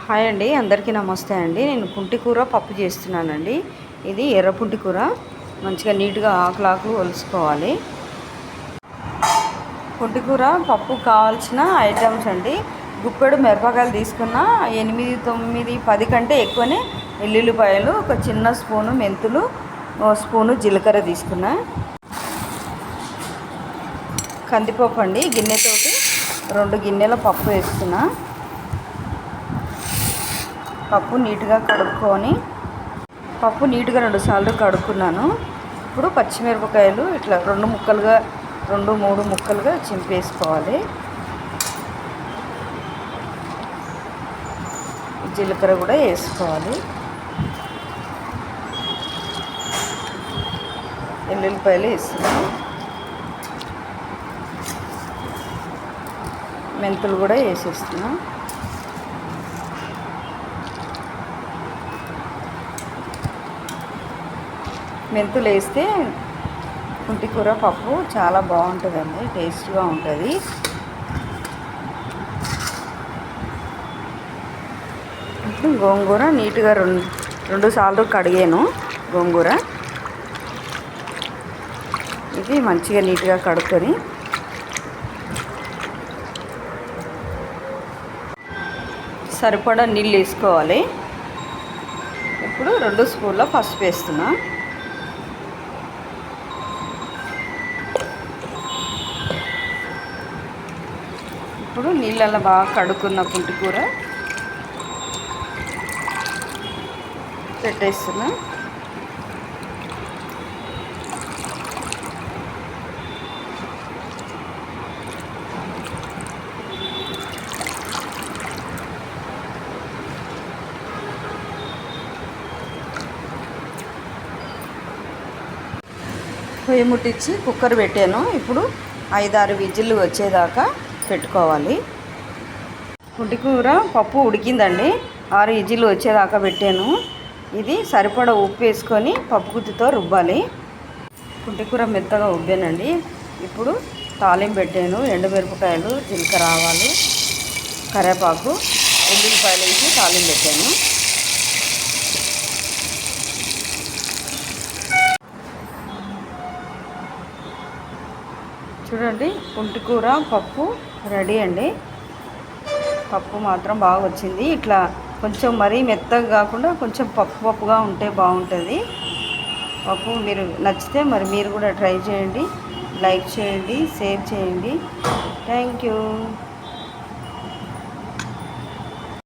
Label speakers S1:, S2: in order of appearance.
S1: Hi అండి, అందరికీ నమస్తే అండి. నేను పుంటికూర పప్పు చేస్తున్నానండి. ఇది ఎర్ర పుంటికూర మంచిగా నీట్గా ఆకులు ఒలుసుకోవాలి. పుంటికూర పప్పు కావాల్సిన ఐటమ్స్ అండి. గుప్పెడు మిరపకాయలు తీసుకున్న, 8, 9, 10 కంటే ఎక్కువనే ఎల్లుల్లిపాయలు, ఒక చిన్న స్పూను మెంతులు, ఒక స్పూను జీలకర్ర తీసుకున్నా. కందిపప్పు అండి, గిన్నెతోటి 2 గిన్నెల పప్పు వేస్తున్నా. పప్పు నీట్గా కడుక్కొని, పప్పు నీట్గా 2 సార్లు కడుక్కున్నాను. ఇప్పుడు పచ్చిమిరపకాయలు ఇట్లా 2, 3 ముక్కలుగా చింపేసుకోవాలి. జీలకర్ర కూడా వేసుకోవాలి. ఎల్లుల్లిపాయలు వేస్తున్నాను. మెంతులు కూడా వేసేస్తున్నా. మెంతులు వేస్తే పుంటికూర పప్పు చాలా బాగుంటుందండి, టేస్ట్గా ఉంటుంది. ఇప్పుడు గోంగూర నీట్గా 2 సార్లు కడిగాను. గోంగూర ఇది మంచిగా నీట్గా కడుక్కొని సరిపడా నీళ్ళు వేసుకోవాలి. ఇప్పుడు 2 స్పూన్ల పసుపు వేస్తున్నా. ఇప్పుడు నీళ్ళల్లో బాగా కడుక్కున్న పుంటికూర పెట్టేస్తున్నా. పొయ్యి ముట్టించి కుక్కర్ పెట్టాను. ఇప్పుడు 5-6 విజిల్లు వచ్చేదాకా పెట్టుకోవాలి. పుంటికూర పప్పు ఉడికిందండి, 6 విజిల్లు వచ్చేదాకా పెట్టాను. ఇది సరిపడా ఉప్పు వేసుకొని పప్పు గుత్తితో రుబ్బాలి. పుంటికూర మెత్తగా ఉబ్బానండి. ఇప్పుడు తాలింపు పెట్టాను. ఎండుమిరపకాయలు, జీలకర్ర, ఆవాలు, కరివేపాకు, ఎల్లుల్లిపాయలు వేసి తాలింపు పెట్టాను. చూడండి, పుంటికూర పప్పు రెడీ అండి. పప్పు మాత్రం బాగా వచ్చింది. ఇట్లా కొంచెం మరీ మెత్తగా కాకుండా కొంచెం పప్పుగా ఉంటే బాగుంటుంది పప్పు. మీరు నచ్చితే మరి మీరు కూడా ట్రై చేయండి, లైక్ చేయండి, షేర్ చేయండి. Thank you.